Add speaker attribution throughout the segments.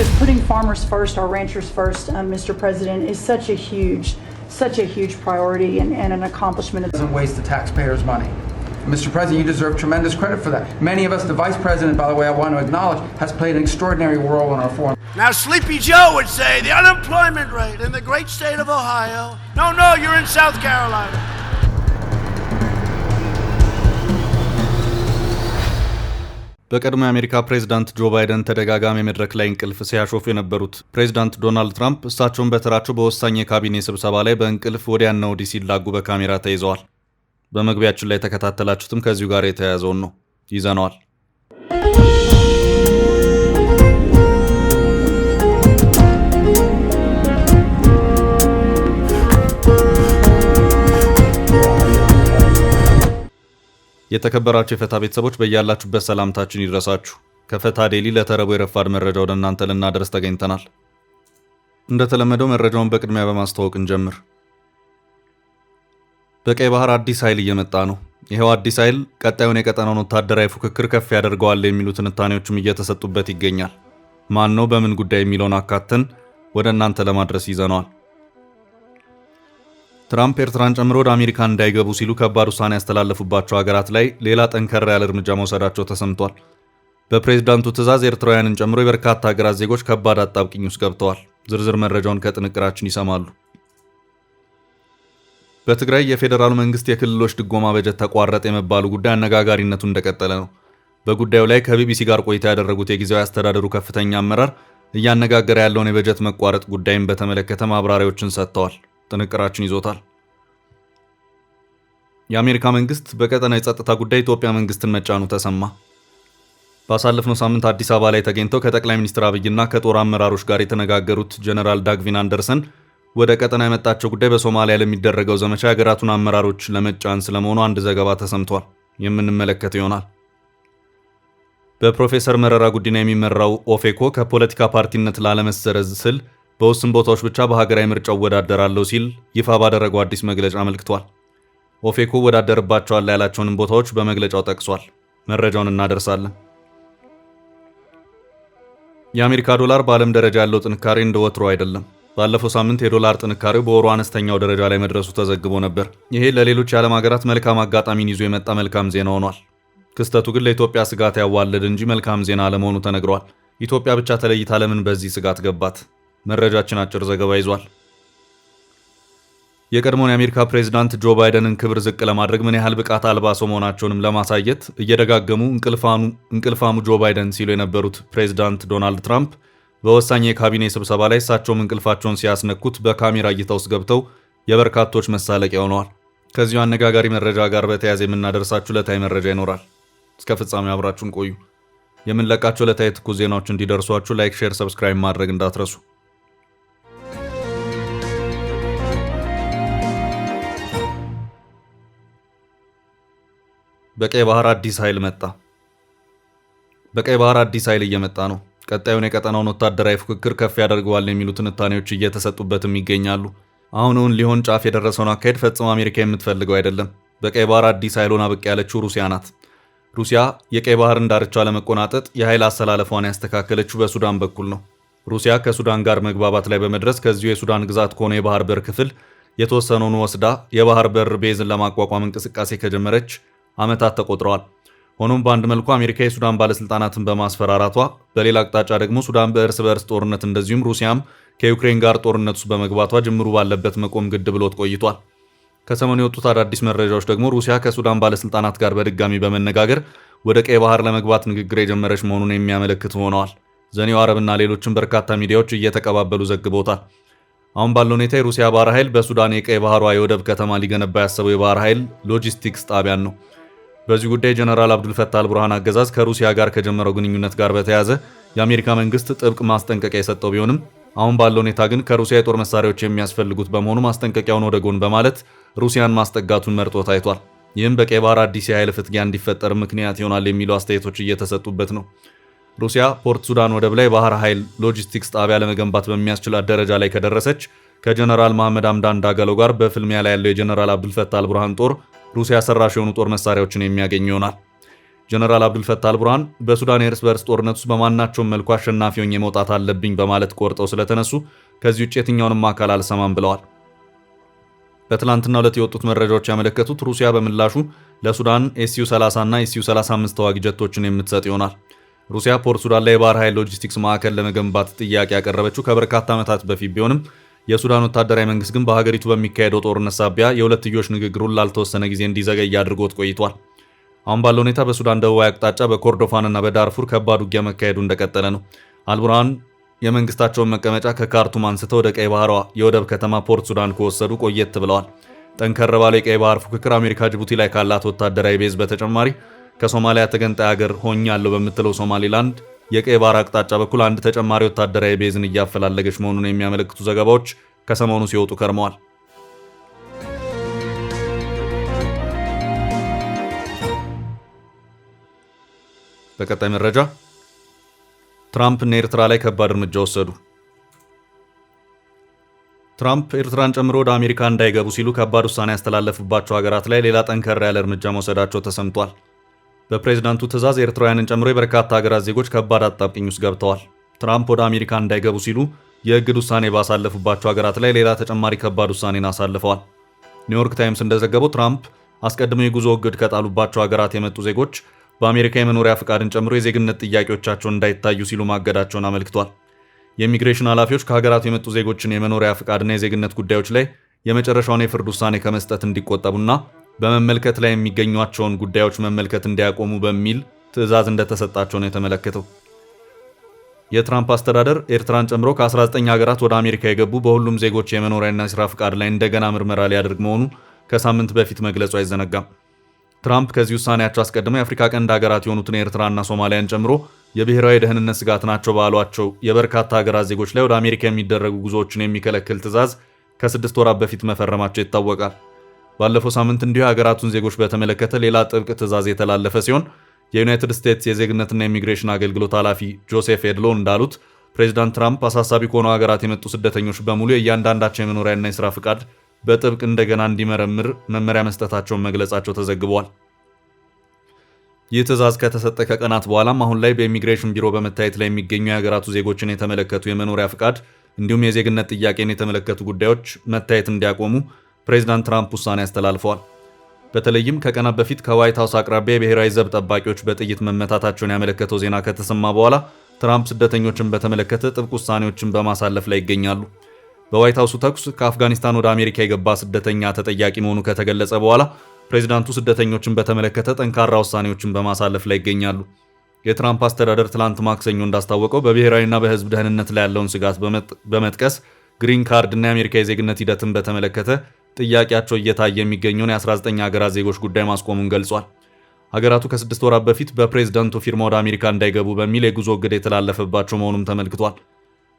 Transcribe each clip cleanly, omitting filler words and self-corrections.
Speaker 1: just putting farmers first, our ranchers first, Mr. President, is such a huge priority and an accomplishment.
Speaker 2: It doesn't waste the taxpayers' money. Mr. President, you deserve tremendous credit for that. Many of us, the Vice President, by the way, I want to acknowledge, has played an extraordinary role in our foreign.
Speaker 3: Now, Sleepy Joe would say the unemployment rate in the great state of Ohio. No, you're in South Carolina.
Speaker 4: በቀድሞ የአሜሪካ ፕሬዝዳንት ጆ ባይደን ተደጋጋሚ መድረክ ላይ እንቅልፍ ሲያሾፉ የነበሩት ፕሬዝዳንት ዶናልድ ትራምፕ እሳቸውን በተራቸው በወሳኝ የካቢኔ ስብሰባ ላይ በእንቅልፍ ወዲያና ወዲህ ሲላጉ በካሜራ ተይዘዋል። በመግቢያችን ላይ ተከታተላችሁትም ከዚሁ ጋር የተያያዘውን ነው ይዘነዋል። የተከበራችሁ የፈታ ቤተሰቦች በእያላችሁበት ሰላምታችን ይድረሳችሁ። ከፈታ ዴሊ ለተረቡ የረፋድ መረጃ ወደ እናንተ ልናደርስ ተገኝተናል። እንደተለመደው መረጃውን በቅድሚያ በማስተዋወቅ እንጀምር። በቀይ ባህር አዲስ ኃይል እየመጣ ነው። ይሄው አዲስ ኃይል ቀጣዩን የቀጠናውን ወታደራዊ ፉክክር ከፍ ያደርገዋል የሚሉ ትንታኔዎችም እየተሰጡበት ይገኛል። ማን ነው በምን ጉዳይ የሚለውን አካተን ወደ እናንተ ለማድረስ ይዘነዋል። ትራምፕ ኤርትራን ጨምሮ ወደ አሜሪካ እንዳይገቡ ሲሉ ከባድ ውሳኔ ያስተላለፉባቸው ሀገራት ላይ ሌላ ጠንከር ያለ እርምጃ መውሰዳቸው ተሰምቷል። በፕሬዝዳንቱ ትዕዛዝ ኤርትራውያንን ጨምሮ የበርካታ ሀገራት ዜጎች ከባድ አጣብቂኝ ውስጥ ገብተዋል። ዝርዝር መረጃውን ከጥንቅራችን ይሰማሉ። በትግራይ የፌዴራሉ መንግስት የክልሎች ድጎማ በጀት ተቋረጠ የመባሉ ጉዳይ አነጋጋሪነቱ እንደቀጠለ ነው። በጉዳዩ ላይ ከቢቢሲ ጋር ቆይታ ያደረጉት የጊዜያዊ አስተዳደሩ ከፍተኛ አመራር እያነጋገረ ያለውን የበጀት መቋረጥ ጉዳይን በተመለከተ ማብራሪያዎችን ሰጥተዋል። ጥንቅራችን ይዞታል። የአሜሪካ መንግስት በቀጠናው የጸጥታ ጉዳይ ኢትዮጵያ መንግስትን መጫኑ ተሰማ። ባሳለፍነው ሳምንት አዲስ አበባ ላይ ተገኝተው ከጠቅላይ ሚኒስትር አብይና ከጦር አመራሮች ጋር የተነጋገሩት ጀነራል ዳግቪን አንደርሰን ወደ ቀጠና የመጣቸው ጉዳይ በሶማሊያ ለሚደረገው ዘመቻ የሀገራቱን አመራሮች ለመጫን ስለመሆኑ አንድ ዘገባ ተሰምቷል። የምንመለከት ይሆናል። በፕሮፌሰር መረራ ጉዲና የሚመራው ኦፌኮ ከፖለቲካ ፓርቲነት ላለመሰረዝ ስል በውስን ቦታዎች ብቻ በሀገራዊ ምርጫ እወዳደራለሁ ሲል ይፋ ባደረገው አዲስ መግለጫ አመልክቷል። ኦፌኮ እወዳደርባቸዋል ያላቸውንም ቦታዎች በመግለጫው ጠቅሷል። መረጃውን እናደርሳለን። የአሜሪካ ዶላር በዓለም ደረጃ ያለው ጥንካሬ እንደ ወትሮ አይደለም። ባለፈው ሳምንት የዶላር ጥንካሬው በወሩ አነስተኛው ደረጃ ላይ መድረሱ ተዘግቦ ነበር። ይሄ ለሌሎች የዓለም ሀገራት መልካም አጋጣሚን ይዞ የመጣ መልካም ዜና ሆኗል። ክስተቱ ግን ለኢትዮጵያ ስጋት ያዋለድ እንጂ መልካም ዜና አለመሆኑ ተነግሯል። ኢትዮጵያ ብቻ ተለይታ ለምን በዚህ ስጋት ገባት? መረጃችን አጭር ዘገባ ይዟል። የቀድሞውን የአሜሪካ ፕሬዝዳንት ጆ ባይደንን ክብር ዝቅ ለማድረግ ምን ያህል ብቃት አልባ ሰው መሆናቸውንም ለማሳየት እየደጋገሙ እንቅልፋሙ ጆ ባይደን ሲሉ የነበሩት ፕሬዝዳንት ዶናልድ ትራምፕ በወሳኝ የካቢኔ ስብሰባ ላይ እሳቸውም እንቅልፋቸውን ሲያስነኩት በካሜራ እይታ ውስጥ ገብተው የበርካቶች መሳለቂያ ሆነዋል። ከዚሁ አነጋጋሪ መረጃ ጋር በተያያዘ የምናደርሳችሁ ዕለታዊ መረጃ ይኖራል። እስከ ፍጻሜው አብራችሁን ቆዩ። የምንለቃቸው ዕለታዊ ትኩስ ዜናዎች እንዲደርሷችሁ ላይክ፣ ሼር፣ ሰብስክራይብ ማድረግ እንዳትረሱ። በቀይ ባህር አዲስ ኃይል መጣ። በቀይ ባህር አዲስ ኃይል እየመጣ ነው። ቀጣዩን የቀጠናውን ወታደራዊ ፉክክር ከፍ ያደርገዋል የሚሉ ትንታኔዎች እየተሰጡበትም ይገኛሉ። አሁን ሊሆን ጫፍ የደረሰውን አካሄድ ፈጽሞ አሜሪካ የምትፈልገው አይደለም። በቀይ ባህር አዲስ ኃይሉን ብቅ ያለችው ሩሲያ ናት። ሩሲያ የቀይ ባህርን ዳርቻ ለመቆናጠጥ የኃይል አሰላለፏን ያስተካከለችው በሱዳን በኩል ነው። ሩሲያ ከሱዳን ጋር መግባባት ላይ በመድረስ ከዚሁ የሱዳን ግዛት ከሆነ የባህር በር ክፍል የተወሰነውን ወስዳ የባህር በር ቤዝን ለማቋቋም እንቅስቃሴ ከጀመረች ዓመታት ተቆጥረዋል። ሆኖም በአንድ መልኩ አሜሪካ የሱዳን ባለስልጣናትን በማስፈራራቷ፣ በሌላ አቅጣጫ ደግሞ ሱዳን በእርስ በእርስ ጦርነት እንደዚሁም ሩሲያም ከዩክሬን ጋር ጦርነት ውስጥ በመግባቷ ጅምሩ ባለበት መቆም ግድ ብሎት ቆይቷል። ከሰሞኑ የወጡት አዳዲስ መረጃዎች ደግሞ ሩሲያ ከሱዳን ባለስልጣናት ጋር በድጋሚ በመነጋገር ወደ ቀይ ባህር ለመግባት ንግግር የጀመረች መሆኑን የሚያመለክት ሆነዋል። ዘኒው አረብና ሌሎችም በርካታ ሚዲያዎች እየተቀባበሉ ዘግበውታል። አሁን ባለው ሁኔታ የሩሲያ ባህር ኃይል በሱዳን የቀይ ባህሯ የወደብ ከተማ ሊገነባ ያሰበው የባህር ኃይል ሎጂስቲክስ ጣቢያን ነው። በዚህ ጉዳይ ጀነራል አብዱልፈታህ አልቡርሃን አገዛዝ ከሩሲያ ጋር ከጀመረው ግንኙነት ጋር በተያያዘ የአሜሪካ መንግስት ጥብቅ ማስጠንቀቂያ የሰጠው ቢሆንም አሁን ባለው ሁኔታ ግን ከሩሲያ የጦር መሳሪያዎች የሚያስፈልጉት በመሆኑ ማስጠንቀቂያውን ወደ ጎን በማለት ሩሲያን ማስጠጋቱን መርጦ ታይቷል። ይህም በቀይ ባህር አዲስ የኃይል ፍትጊያ እንዲፈጠር ምክንያት ይሆናል የሚሉ አስተያየቶች እየተሰጡበት ነው። ሩሲያ ፖርት ሱዳን ወደብ ላይ ባህር ኃይል ሎጂስቲክስ ጣቢያ ለመገንባት በሚያስችላት ደረጃ ላይ ከደረሰች ከጀነራል መሐመድ ሐምዳን ዳጋሎ ጋር በፍልሚያ ላይ ያለው የጀነራል አብዱልፈታህ አልቡርሃን ጦር ሩሲያ ሰራሽ የሆኑ ጦር መሳሪያዎችን የሚያገኝ ይሆናል። ጀነራል አብዱልፈታህ አልቡርሃን በሱዳን የእርስ በርስ ጦርነት ውስጥ በማናቸውም መልኩ አሸናፊ ሆኜ መውጣት አለብኝ በማለት ቆርጠው ስለተነሱ ከዚህ ውጭ የትኛውንም አካል አልሰማም ብለዋል። በትላንትናው ዕለት የወጡት መረጃዎች ያመለከቱት ሩሲያ በምላሹ ለሱዳን ኤስዩ-30 እና ኤስዩ-35 ተዋጊ ጀቶችን የምትሰጥ ይሆናል። ሩሲያ ፖርት ሱዳን ላይ የባህር ኃይል ሎጂስቲክስ ማዕከል ለመገንባት ጥያቄ ያቀረበችው ከበርካታ ዓመታት በፊት ቢሆንም የሱዳን ወታደራዊ መንግስት ግን በሀገሪቱ በሚካሄደው ጦርነት ሳቢያ የሁለትዮሽ ንግግሩን ላልተወሰነ ጊዜ እንዲዘገይ አድርጎት ቆይቷል። አሁን ባለው ሁኔታ በሱዳን ደቡባዊ አቅጣጫ በኮርዶፋን እና በዳርፉር ከባድ ውጊያ መካሄዱ እንደቀጠለ ነው። አልቡርሃን የመንግስታቸውን መቀመጫ ከካርቱም አንስተው ወደ ቀይ ባህሯ የወደብ ከተማ ፖርት ሱዳን ከወሰዱ ቆየት ብለዋል። ጠንከር ባለ የቀይ ባህር ፉክክር አሜሪካ ጅቡቲ ላይ ካላት ወታደራዊ ቤዝ በተጨማሪ ከሶማሊያ ተገንጣይ ሀገር ሆኛለሁ በምትለው ሶማሊላንድ የቀይ ባህር አቅጣጫ በኩል አንድ ተጨማሪ ወታደራዊ ቤዝን እያፈላለገች መሆኑን የሚያመለክቱ ዘገባዎች ከሰሞኑ ሲወጡ ከርመዋል። በቀጣይ መረጃ ትራምፕ እና ኤርትራ ላይ ከባድ እርምጃ ወሰዱ። ትራምፕ ኤርትራን ጨምሮ ወደ አሜሪካ እንዳይገቡ ሲሉ ከባድ ውሳኔ ያስተላለፉባቸው ሀገራት ላይ ሌላ ጠንከር ያለ እርምጃ መውሰዳቸው ተሰምቷል። በፕሬዝዳንቱ ትዕዛዝ ኤርትራውያንን ጨምሮ የበርካታ ሀገራት ዜጎች ከባድ አጣብቂኝ ውስጥ ገብተዋል። ትራምፕ ወደ አሜሪካ እንዳይገቡ ሲሉ የእግድ ውሳኔ ባሳለፉባቸው ሀገራት ላይ ሌላ ተጨማሪ ከባድ ውሳኔን አሳልፈዋል። ኒውዮርክ ታይምስ እንደዘገበው ትራምፕ አስቀድመው የጉዞ እግድ ከጣሉባቸው ሀገራት የመጡ ዜጎች በአሜሪካ የመኖሪያ ፍቃድን ጨምሮ የዜግነት ጥያቄዎቻቸውን እንዳይታዩ ሲሉ ማገዳቸውን አመልክቷል። የኢሚግሬሽን ኃላፊዎች ከሀገራቱ የመጡ ዜጎችን የመኖሪያ ፍቃድና የዜግነት ጉዳዮች ላይ የመጨረሻውን የፍርድ ውሳኔ ከመስጠት እንዲቆጠቡና በመመልከት ላይ የሚገኟቸውን ጉዳዮች መመልከት እንዲያቆሙ በሚል ትዕዛዝ እንደተሰጣቸው ነው የተመለከተው። የትራምፕ አስተዳደር ኤርትራን ጨምሮ ከ19 ሀገራት ወደ አሜሪካ የገቡ በሁሉም ዜጎች የመኖሪያና የሥራ ፍቃድ ላይ እንደገና ምርመራ ሊያደርግ መሆኑ ከሳምንት በፊት መግለጹ አይዘነጋም። ትራምፕ ከዚህ ውሳኔያቸው አስቀድመው የአፍሪካ ቀንድ ሀገራት የሆኑትን ኤርትራና ሶማሊያን ጨምሮ የብሔራዊ ደህንነት ስጋት ናቸው ባሏቸው የበርካታ ሀገራት ዜጎች ላይ ወደ አሜሪካ የሚደረጉ ጉዞዎችን የሚከለክል ትዕዛዝ ከ6 ወራት በፊት መፈረማቸው ይታወቃል። ባለፈው ሳምንት እንዲሁ የሀገራቱን ዜጎች በተመለከተ ሌላ ጥብቅ ትዕዛዝ የተላለፈ ሲሆን የዩናይትድ ስቴትስ የዜግነትና ኢሚግሬሽን አገልግሎት ኃላፊ ጆሴፍ ኤድሎ እንዳሉት ፕሬዚዳንት ትራምፕ አሳሳቢ ከሆኑ ሀገራት የመጡ ስደተኞች በሙሉ የእያንዳንዳቸው የመኖሪያና የሥራ ፍቃድ በጥብቅ እንደገና እንዲመረምር መመሪያ መስጠታቸውን መግለጻቸው ተዘግቧል። ይህ ትዕዛዝ ከተሰጠ ከቀናት በኋላም አሁን ላይ በኢሚግሬሽን ቢሮ በመታየት ላይ የሚገኙ የሀገራቱ ዜጎችን የተመለከቱ የመኖሪያ ፍቃድ እንዲሁም የዜግነት ጥያቄን የተመለከቱ ጉዳዮች መታየት እንዲያቆሙ ፕሬዚዳንት ትራምፕ ውሳኔ አስተላልፈዋል። በተለይም ከቀናት በፊት ከዋይት ሃውስ አቅራቢያ የብሔራዊ ዘብ ጠባቂዎች በጥይት መመታታቸውን ያመለከተው ዜና ከተሰማ በኋላ ትራምፕ ስደተኞችን በተመለከተ ጥብቅ ውሳኔዎችን በማሳለፍ ላይ ይገኛሉ። በዋይት ሃውሱ ተኩስ ከአፍጋኒስታን ወደ አሜሪካ የገባ ስደተኛ ተጠያቂ መሆኑ ከተገለጸ በኋላ ፕሬዚዳንቱ ስደተኞችን በተመለከተ ጠንካራ ውሳኔዎችን በማሳለፍ ላይ ይገኛሉ። የትራምፕ አስተዳደር ትላንት ማክሰኞ እንዳስታወቀው በብሔራዊና በሕዝብ ደህንነት ላይ ያለውን ስጋት በመጥቀስ ግሪን ካርድ እና የአሜሪካ የዜግነት ሂደትን በተመለከተ ጥያቄያቸው እየታየ የሚገኘውን የ19 ሀገራት ዜጎች ጉዳይ ማስቆሙን ገልጿል። ሀገራቱ ከ6 ወራት በፊት በፕሬዝዳንቱ ፊርማ ወደ አሜሪካ እንዳይገቡ በሚል የጉዞ እግድ የተላለፈባቸው መሆኑም ተመልክቷል።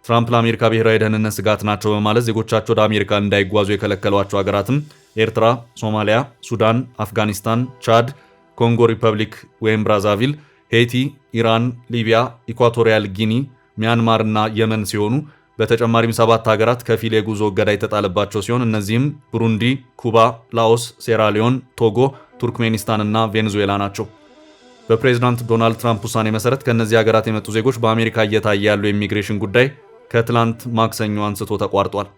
Speaker 4: ትራምፕ ለአሜሪካ ብሔራዊ ደህንነት ስጋት ናቸው በማለት ዜጎቻቸው ወደ አሜሪካ እንዳይጓዙ የከለከሏቸው ሀገራትም ኤርትራ፣ ሶማሊያ፣ ሱዳን፣ አፍጋኒስታን፣ ቻድ፣ ኮንጎ ሪፐብሊክ ወይም ብራዛቪል፣ ሄይቲ፣ ኢራን፣ ሊቢያ፣ ኢኳቶሪያል ጊኒ፣ ሚያንማር እና የመን ሲሆኑ በተጨማሪም 7 ሀገራት ከፊል የጉዞ እገዳ የተጣለባቸው ሲሆን እነዚህም ብሩንዲ፣ ኩባ፣ ላኦስ፣ ሴራሊዮን፣ ቶጎ፣ ቱርክሜኒስታን እና ቬኔዙዌላ ናቸው። በፕሬዝዳንት ዶናልድ ትራምፕ ውሳኔ መሰረት ከእነዚህ ሀገራት የመጡ ዜጎች በአሜሪካ እየታየ ያለው የኢሚግሬሽን ጉዳይ ከትላንት ማክሰኞ አንስቶ ተቋርጧል።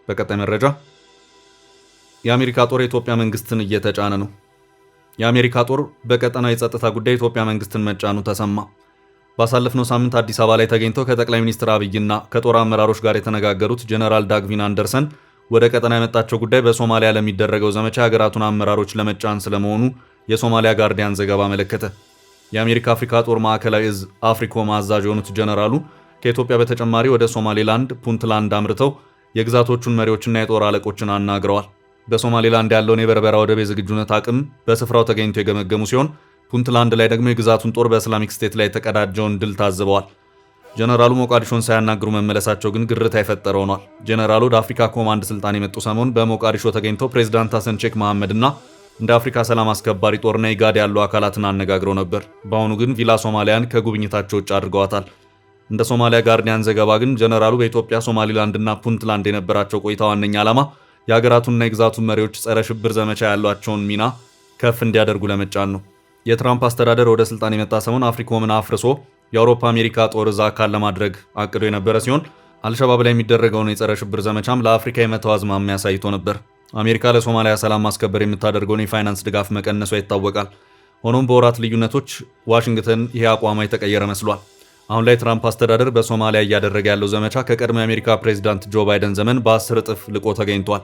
Speaker 4: በቀጣይ መረጃ የአሜሪካ ጦር የኢትዮጵያ መንግስትን እየተጫነ ነው። የአሜሪካ ጦር በቀጠናው የጸጥታ ጉዳይ የኢትዮጵያ መንግስትን መጫኑ ተሰማ። ባሳለፍነው ሳምንት አዲስ አበባ ላይ ተገኝተው ከጠቅላይ ሚኒስትር አብይና ከጦር አመራሮች ጋር የተነጋገሩት ጀነራል ዳግቪን አንደርሰን ወደ ቀጠና የመጣቸው ጉዳይ በሶማሊያ ለሚደረገው ዘመቻ የሀገራቱን አመራሮች ለመጫን ስለመሆኑ የሶማሊያ ጋርዲያን ዘገባ አመለከተ። የአሜሪካ አፍሪካ ጦር ማዕከላዊ እዝ አፍሪኮም አዛዥ የሆኑት ጀነራሉ ከኢትዮጵያ በተጨማሪ ወደ ሶማሌላንድ ፑንትላንድ አምርተው የግዛቶቹን መሪዎችና የጦር አለቆችን አናግረዋል። በሶማሌላንድ ያለውን የበርበራ ወደብ የዝግጁነት አቅም በስፍራው ተገኝተው የገመገሙ ሲሆን ፑንትላንድ ላይ ደግሞ የግዛቱን ጦር በእስላሚክ ስቴት ላይ የተቀዳጀውን ድል ታዝበዋል። ጀነራሉ ሞቃዲሾን ሳያናግሩ መመለሳቸው ግን ግርታ የፈጠረ ሆኗል። ጀነራሉ ወደ አፍሪካ ኮማንድ ስልጣን የመጡ ሰሞን በሞቃዲሾ ተገኝተው ፕሬዝዳንት ሐሰን ሼክ መሐመድ እና እንደ አፍሪካ ሰላም አስከባሪ ጦርና ኢጋድ ያሉ አካላትን አነጋግረው ነበር። በአሁኑ ግን ቪላ ሶማሊያን ከጉብኝታቸው ውጭ አድርገዋታል። እንደ ሶማሊያ ጋርዲያን ዘገባ ግን ጀነራሉ በኢትዮጵያ ሶማሊላንድ እና ፑንትላንድ የነበራቸው ቆይታ ዋነኛ ዓላማ የሀገራቱንና የግዛቱን መሪዎች ጸረ ሽብር ዘመቻ ያሏቸውን ሚና ከፍ እንዲያደርጉ ለመጫን ነው። የትራምፕ አስተዳደር ወደ ስልጣን የመጣ ሰሞን አፍሪኮምን አፍርሶ የአውሮፓ አሜሪካ ጦር እዛ አካል ለማድረግ አቅዶ የነበረ ሲሆን አልሸባብ ላይ የሚደረገውን የጸረ ሽብር ዘመቻም ለአፍሪካ የመተው አዝማሚያ አሳይቶ ነበር። አሜሪካ ለሶማሊያ ሰላም ማስከበር የምታደርገውን የፋይናንስ ድጋፍ መቀነሷ ይታወቃል። ሆኖም በወራት ልዩነቶች ዋሽንግተን ይሄ አቋሟ የተቀየረ መስሏል። አሁን ላይ ትራምፕ አስተዳደር በሶማሊያ እያደረገ ያለው ዘመቻ ከቀድሞ የአሜሪካ ፕሬዚዳንት ጆ ባይደን ዘመን በ10 እጥፍ ልቆ ተገኝቷል።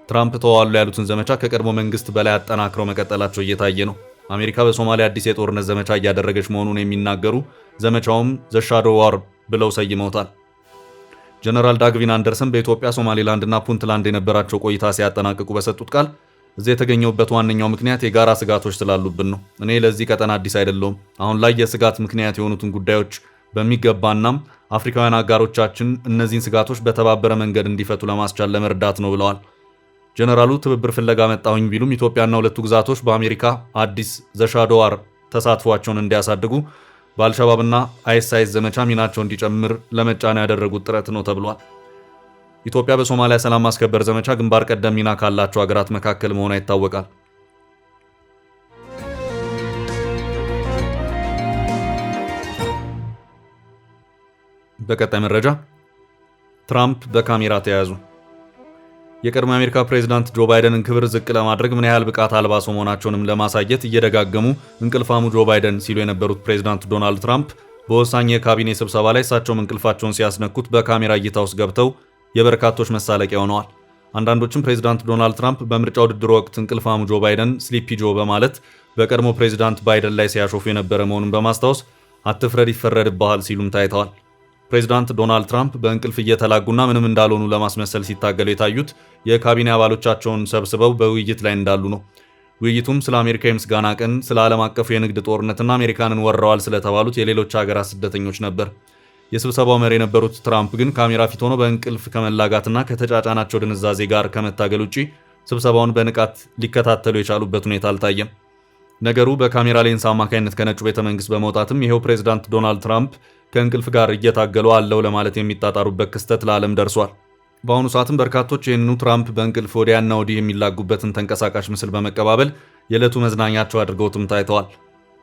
Speaker 4: ትራምፕ ተዋሉ ያሉትን ዘመቻ ከቀድሞ መንግስት በላይ አጠናክረው መቀጠላቸው እየታየ ነው። አሜሪካ በሶማሊያ አዲስ የጦርነት ዘመቻ እያደረገች መሆኑን የሚናገሩ ዘመቻውም ዘ ሻዶ ዋር ብለው ሰይመውታል። ጀነራል ዳግቪን አንደርሰን በኢትዮጵያ ሶማሌላንድና ፑንትላንድ የነበራቸው ቆይታ ሲያጠናቅቁ በሰጡት ቃል እዚህ የተገኘውበት ዋነኛው ምክንያት የጋራ ስጋቶች ስላሉብን ነው። እኔ ለዚህ ቀጠና አዲስ አይደለሁም። አሁን ላይ የስጋት ምክንያት የሆኑትን ጉዳዮች በሚገባናም አፍሪካውያን አጋሮቻችን እነዚህን ስጋቶች በተባበረ መንገድ እንዲፈቱ ለማስቻል ለመርዳት ነው ብለዋል። ጀነራሉ ትብብር ፍለጋ መጣሁኝ ቢሉም ኢትዮጵያና ሁለቱ ግዛቶች በአሜሪካ አዲስ ዘ ሻዶ ዋር ተሳትፏቸውን እንዲያሳድጉ በአልሸባብና አይኤስአይኤስ ዘመቻ ሚናቸው እንዲጨምር ለመጫን ያደረጉት ጥረት ነው ተብሏል። ኢትዮጵያ በሶማሊያ ሰላም ማስከበር ዘመቻ ግንባር ቀደም ሚና ካላቸው ሀገራት መካከል መሆኗ ይታወቃል። በቀጣይ መረጃ ትራምፕ በካሜራ ተያዙ። የቀድሞ የአሜሪካ ፕሬዝዳንት ጆ ባይደንን ክብር ዝቅ ለማድረግ ምን ያህል ብቃት አልባ ሰው መሆናቸውንም ለማሳየት እየደጋገሙ እንቅልፋሙ ጆ ባይደን ሲሉ የነበሩት ፕሬዝዳንት ዶናልድ ትራምፕ በወሳኝ የካቢኔ ስብሰባ ላይ እሳቸውም እንቅልፋቸውን ሲያስነኩት በካሜራ እይታ ውስጥ ገብተው የበርካቶች መሳለቂያ ሆነዋል። አንዳንዶችም ፕሬዝዳንት ዶናልድ ትራምፕ በምርጫ ውድድር ወቅት እንቅልፋሙ ጆ ባይደን ስሊፒ ጆ በማለት በቀድሞ ፕሬዝዳንት ባይደን ላይ ሲያሾፉ የነበረ መሆኑን በማስታወስ አትፍረድ ይፈረድብሃል ሲሉም ታይተዋል። ፕሬዝዳንት ዶናልድ ትራምፕ በእንቅልፍ እየተላጉና ምንም እንዳልሆኑ ለማስመሰል ሲታገሉ የታዩት የካቢኔ አባሎቻቸውን ሰብስበው በውይይት ላይ እንዳሉ ነው። ውይይቱም ስለ አሜሪካ የምስጋና ቀን፣ ስለ ዓለም አቀፉ የንግድ ጦርነትና አሜሪካንን ወረዋል ስለተባሉት የሌሎች ሀገራት ስደተኞች ነበር። የስብሰባው መሪ የነበሩት ትራምፕ ግን ካሜራ ፊት ሆነው በእንቅልፍ ከመላጋትና ከተጫጫናቸው ድንዛዜ ጋር ከመታገል ውጪ ስብሰባውን በንቃት ሊከታተሉ የቻሉበት ሁኔታ አልታየም። ነገሩ በካሜራ ሌንስ አማካኝነት ከነጩ ቤተ መንግስት በመውጣትም ይሄው ፕሬዝዳንት ዶናልድ ትራምፕ ከእንቅልፍ ጋር እየታገሉ አለው ለማለት የሚጣጣሩበት ክስተት ለዓለም ደርሷል። በአሁኑ ሰዓትም በርካቶች ይህንኑ ትራምፕ በእንቅልፍ ወዲያና ወዲህ የሚላጉበትን ተንቀሳቃሽ ምስል በመቀባበል የዕለቱ መዝናኛቸው አድርገውትም ታይተዋል።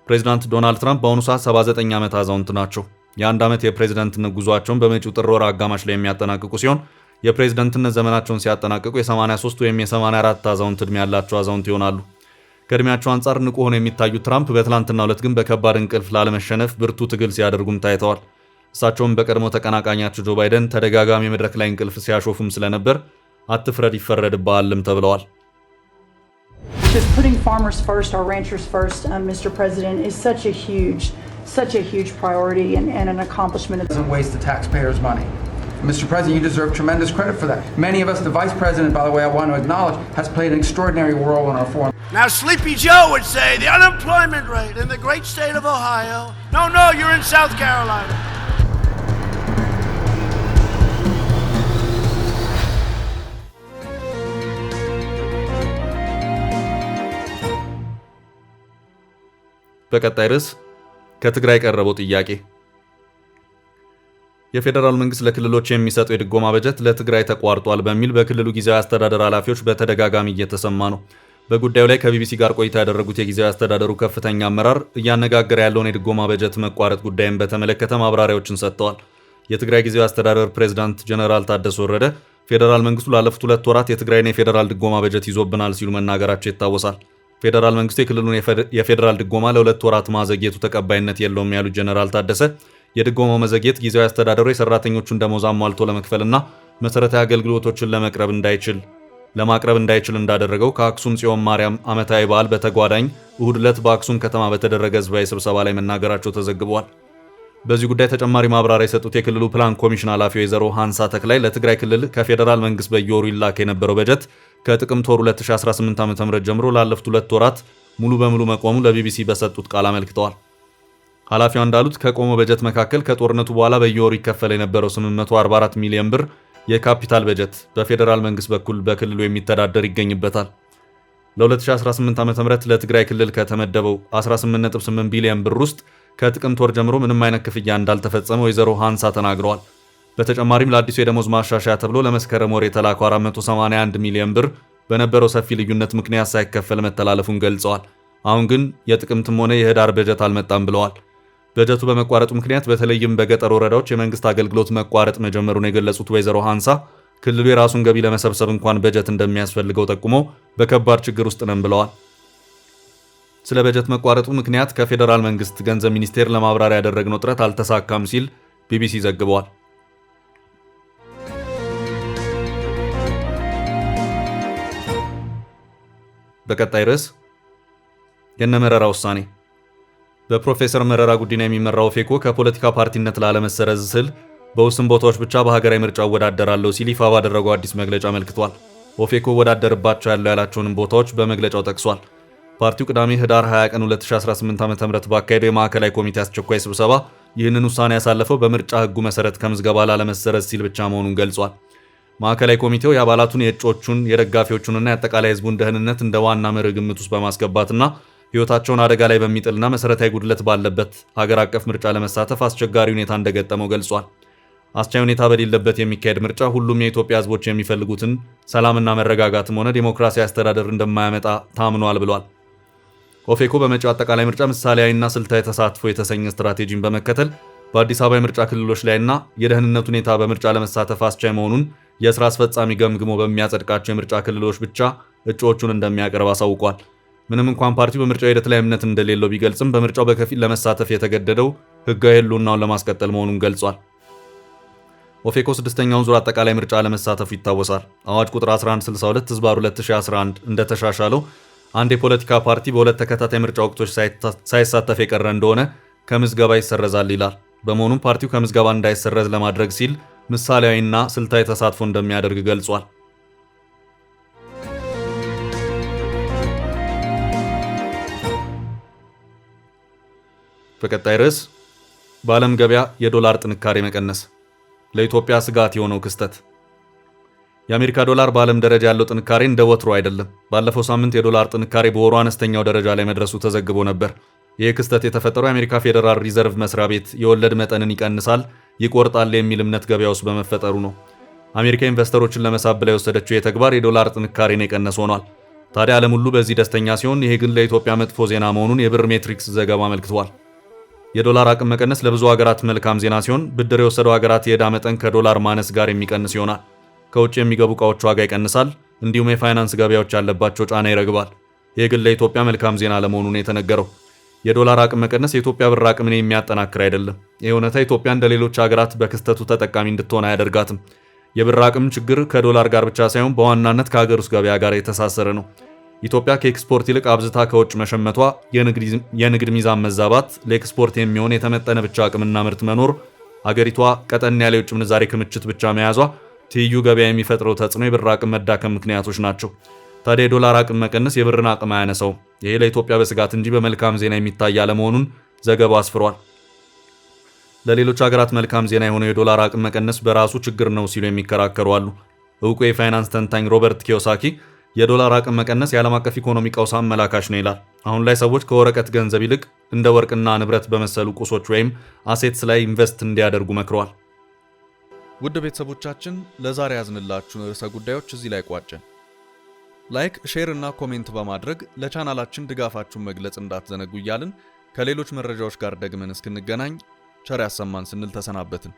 Speaker 4: ፕሬዝዳንት ዶናልድ ትራምፕ በአሁኑ ሰዓት 79 ዓመት አዛውንት ናቸው። የአንድ ዓመት የፕሬዝደንትነት ጉዟቸውን በመጪው ጥር ወር አጋማሽ ላይ የሚያጠናቅቁ ሲሆን የፕሬዝደንትነት ዘመናቸውን ሲያጠናቅቁ የ83 ወይም የ84 አዛውንት ዕድሜ ያላቸው አዛውንት ይሆናሉ። ከዕድሜያቸው አንጻር ንቁ ሆነው የሚታዩት ትራምፕ በትላንትናው ዕለት ግን በከባድ እንቅልፍ ላለመሸነፍ ብርቱ ትግል ሲያደርጉም ታይተዋል። እሳቸውም በቀድሞ ተቀናቃኛቸው ጆ ባይደን ተደጋጋሚ መድረክ ላይ እንቅልፍ ሲያሾፉም ስለነበር አትፍረድ ይፈረድብሃልም ተብለዋል።
Speaker 1: Just putting farmers first, our ranchers first, Mr. President, is such a huge priority and an accomplishment.
Speaker 2: Doesn't waste the taxpayers' money. Mr. President, you deserve tremendous credit for that. Many of us, the Vice President, by the way, I want to acknowledge, has played an extraordinary role in our foreign.
Speaker 3: Now, Sleepy Joe would say the unemployment rate in the great state of Ohio. No, you're in South Carolina.
Speaker 4: በቀጣይ ርዕስ ከትግራይ ቀረበው ጥያቄ የፌዴራል መንግስት ለክልሎች የሚሰጠው የድጎማ በጀት ለትግራይ ተቋርጧል በሚል በክልሉ ጊዜያዊ አስተዳደር ኃላፊዎች በተደጋጋሚ እየተሰማ ነው። በጉዳዩ ላይ ከቢቢሲ ጋር ቆይታ ያደረጉት የጊዜያዊ አስተዳደሩ ከፍተኛ አመራር እያነጋገረ ያለውን የድጎማ በጀት መቋረጥ ጉዳይን በተመለከተ ማብራሪያዎችን ሰጥተዋል። የትግራይ ጊዜያዊ አስተዳደር ፕሬዝዳንት ጀነራል ታደሰ ወረደ ፌዴራል መንግስቱ ላለፉት 2 ወራት የትግራይን የፌዴራል ድጎማ በጀት ይዞብናል ሲሉ መናገራቸው ይታወሳል። ፌዴራል መንግስቱ የክልሉን የፌዴራል ድጎማ ለ2 ወራት ማዘግየቱ ተቀባይነት የለውም ያሉት ጀነራል ታደሰ የድጎማው መዘግየት ጊዜያዊ አስተዳደሩ የሰራተኞቹን ደሞዝ አሟልቶ ለመክፈልና መሰረታዊ አገልግሎቶችን ለማቅረብ እንዳይችል እንዳደረገው ከአክሱም ጽዮን ማርያም ዓመታዊ በዓል በተጓዳኝ እሁድ ዕለት በአክሱም ከተማ በተደረገ ህዝባዊ ስብሰባ ላይ መናገራቸው ተዘግቧል። በዚህ ጉዳይ ተጨማሪ ማብራሪያ የሰጡት የክልሉ ፕላን ኮሚሽን ኃላፊ ወይዘሮ ሃንሳ ተክላይ ለትግራይ ክልል ከፌዴራል መንግስት በየወሩ ይላክ የነበረው በጀት ከጥቅምት ወር 2018 ዓ.ም ጀምሮ ላለፉት 2 ወራት ሙሉ በሙሉ መቆሙ ለቢቢሲ በሰጡት ቃል አመልክተዋል። ኃላፊዋ እንዳሉት ከቆመው በጀት መካከል ከጦርነቱ በኋላ በየወሩ ይከፈል የነበረው 844 ሚሊዮን ብር የካፒታል በጀት በፌዴራል መንግስት በኩል በክልሉ የሚተዳደር ይገኝበታል። ለ2018 ዓ.ም ለትግራይ ክልል ከተመደበው 18.8 ቢሊዮን ብር ውስጥ ከጥቅምት ወር ጀምሮ ምንም አይነት ክፍያ እንዳልተፈጸመ ወይዘሮ ሃንሳ ተናግረዋል። በተጨማሪም ለአዲሱ የደሞዝ ማሻሻያ ተብሎ ለመስከረም ወር የተላከው 481 ሚሊዮን ብር በነበረው ሰፊ ልዩነት ምክንያት ሳይከፈል መተላለፉን ገልጸዋል። አሁን ግን የጥቅምትም ሆነ የህዳር በጀት አልመጣም ብለዋል። በጀቱ በመቋረጡ ምክንያት በተለይም በገጠር ወረዳዎች የመንግስት አገልግሎት መቋረጥ መጀመሩን የገለጹት ወይዘሮ ሃንሳ ክልሉ የራሱን ገቢ ለመሰብሰብ እንኳን በጀት እንደሚያስፈልገው ጠቁመው በከባድ ችግር ውስጥ ነን ብለዋል። ስለ በጀት መቋረጡ ምክንያት ከፌዴራል መንግስት ገንዘብ ሚኒስቴር ለማብራሪያ ያደረግነው ጥረት አልተሳካም ሲል ቢቢሲ ዘግቧል። በቀጣይ ርዕስ የነመረራ ውሳኔ። በፕሮፌሰር መረራ ጉዲና የሚመራው ኦፌኮ ከፖለቲካ ፓርቲነት ላለመሰረዝ ስል በውስን ቦታዎች ብቻ በሀገራዊ ምርጫ እወዳደራለሁ ሲል ይፋ ባደረገው አዲስ መግለጫ አመልክቷል። ኦፌኮ እወዳደርባቸው ያላቸውንም ቦታዎች በመግለጫው ጠቅሷል። ፓርቲው ቅዳሜ ህዳር 20 ቀን 2018 ዓ.ም ባካሄደው የማዕከላዊ ኮሚቴ አስቸኳይ ስብሰባ ይህንን ውሳኔ ያሳለፈው በምርጫ ህጉ መሰረት ከምዝገባ ላለመሰረዝ ሲል ብቻ መሆኑን ገልጿል። ማዕከላዊ ኮሚቴው የአባላቱን የእጩዎቹን የደጋፊዎቹንና የአጠቃላይ ህዝቡን ደህንነት እንደ ዋና መርህ ግምት ውስጥ በማስገባትና ህይወታቸውን አደጋ ላይ በሚጥልና መሰረታዊ ጉድለት ባለበት ሀገር አቀፍ ምርጫ ለመሳተፍ አስቸጋሪ ሁኔታ እንደገጠመው ገልጿል። አስቻይ ሁኔታ በሌለበት የሚካሄድ ምርጫ ሁሉም የኢትዮጵያ ህዝቦች የሚፈልጉትን ሰላምና መረጋጋትም ሆነ ዲሞክራሲያዊ አስተዳደር እንደማያመጣ ታምኗል ብሏል። ኦፌኮ በመጪው አጠቃላይ ምርጫ ምሳሌያዊና ስልታዊ ተሳትፎ የተሰኘ ስትራቴጂን በመከተል በአዲስ አበባ የምርጫ ክልሎች ላይና የደህንነት ሁኔታ በምርጫ ለመሳተፍ አስቻይ መሆኑን የስራ አስፈጻሚ ገምግሞ በሚያጸድቃቸው የምርጫ ክልሎች ብቻ እጩዎቹን እንደሚያቀርብ አሳውቋል። ምንም እንኳን ፓርቲው በምርጫው ሂደት ላይ እምነት እንደሌለው ቢገልጽም በምርጫው በከፊል ለመሳተፍ የተገደደው ህጋዊ ህልውናውን ለማስቀጠል መሆኑን ገልጿል። ኦፌኮ 6ኛውን ዙር አጠቃላይ ምርጫ ለመሳተፉ ይታወሳል። አዋጅ ቁጥር 1162/2011 እንደተሻሻለው አንድ የፖለቲካ ፓርቲ በሁለት ተከታታይ ምርጫ ወቅቶች ሳይሳተፍ የቀረ እንደሆነ ከምዝገባ ይሰረዛል ይላል። በመሆኑም ፓርቲው ከምዝገባ እንዳይሰረዝ ለማድረግ ሲል ምሳሌያዊና ስልታዊ ተሳትፎ እንደሚያደርግ ገልጿል። በቀጣይ ርዕስ በዓለም ገበያ የዶላር ጥንካሬ መቀነስ ለኢትዮጵያ ስጋት የሆነው ክስተት። የአሜሪካ ዶላር በዓለም ደረጃ ያለው ጥንካሬ እንደ ወትሮ አይደለም። ባለፈው ሳምንት የዶላር ጥንካሬ በወሩ አነስተኛው ደረጃ ላይ መድረሱ ተዘግቦ ነበር። ይህ ክስተት የተፈጠረው የአሜሪካ ፌዴራል ሪዘርቭ መስሪያ ቤት የወለድ መጠንን ይቀንሳል፣ ይቆርጣል የሚል እምነት ገበያ ውስጥ በመፈጠሩ ነው። አሜሪካ ኢንቨስተሮችን ለመሳብ ብላ የወሰደችው የተግባር የዶላር ጥንካሬን የቀነሰ ሆኗል። ታዲያ ዓለም ሁሉ በዚህ ደስተኛ ሲሆን፣ ይሄ ግን ለኢትዮጵያ መጥፎ ዜና መሆኑን የብር ሜትሪክስ ዘገባ አመልክቷል። የዶላር አቅም መቀነስ ለብዙ ሀገራት መልካም ዜና ሲሆን፣ ብድር የወሰዱ ሀገራት የዕዳ መጠን ከዶላር ማነስ ጋር የሚቀንስ ይሆናል። ከውጭ የሚገቡ ዕቃዎች ዋጋ ይቀንሳል፣ እንዲሁም የፋይናንስ ገበያዎች ያለባቸው ጫና ይረግባል። ይህ ግን ለኢትዮጵያ መልካም ዜና ለመሆኑ ነው የተነገረው። የዶላር አቅም መቀነስ የኢትዮጵያ ብር አቅምን የሚያጠናክር አይደለም። ይህ እውነታ ኢትዮጵያ እንደ ሌሎች ሀገራት በክስተቱ ተጠቃሚ እንድትሆን አያደርጋትም። የብር አቅም ችግር ከዶላር ጋር ብቻ ሳይሆን በዋናነት ከሀገር ውስጥ ገበያ ጋር የተሳሰረ ነው። ኢትዮጵያ ከኤክስፖርት ይልቅ አብዝታ ከውጭ መሸመቷ፣ የንግድ ሚዛን መዛባት፣ ለኤክስፖርት የሚሆን የተመጠነ ብቻ አቅምና ምርት መኖር፣ አገሪቷ ቀጠን ያለ የውጭ ምንዛሬ ክምችት ብቻ መያዟ፣ ትይዩ ገበያ የሚፈጥረው ተጽዕኖ የብር አቅም መዳከም ምክንያቶች ናቸው። ታዲያ የዶላር አቅም መቀነስ የብርን አቅም አያነሳውም። ይሄ ለኢትዮጵያ በስጋት እንጂ በመልካም ዜና የሚታይ አለመሆኑን ዘገባው አስፍሯል። ለሌሎች ሀገራት መልካም ዜና የሆነው የዶላር አቅም መቀነስ በራሱ ችግር ነው ሲሉ የሚከራከሩ አሉ። እውቁ የፋይናንስ ተንታኝ ሮበርት ኪዮሳኪ የዶላር አቅም መቀነስ የዓለም አቀፍ ኢኮኖሚ ቀውስ አመላካሽ ነው ይላል። አሁን ላይ ሰዎች ከወረቀት ገንዘብ ይልቅ እንደ ወርቅና ንብረት በመሰሉ ቁሶች ወይም አሴትስ ላይ ኢንቨስት እንዲያደርጉ መክረዋል።
Speaker 5: ውድ ቤተሰቦቻችን ለዛሬ ያዝንላችሁን ርዕሰ ጉዳዮች እዚህ ላይ ቋጨን። ላይክ፣ ሼር እና ኮሜንት በማድረግ ለቻናላችን ድጋፋችሁን መግለጽ እንዳትዘነጉ እያልን ከሌሎች መረጃዎች ጋር ደግመን እስክንገናኝ ቸር ያሰማን ስንል ተሰናበትን።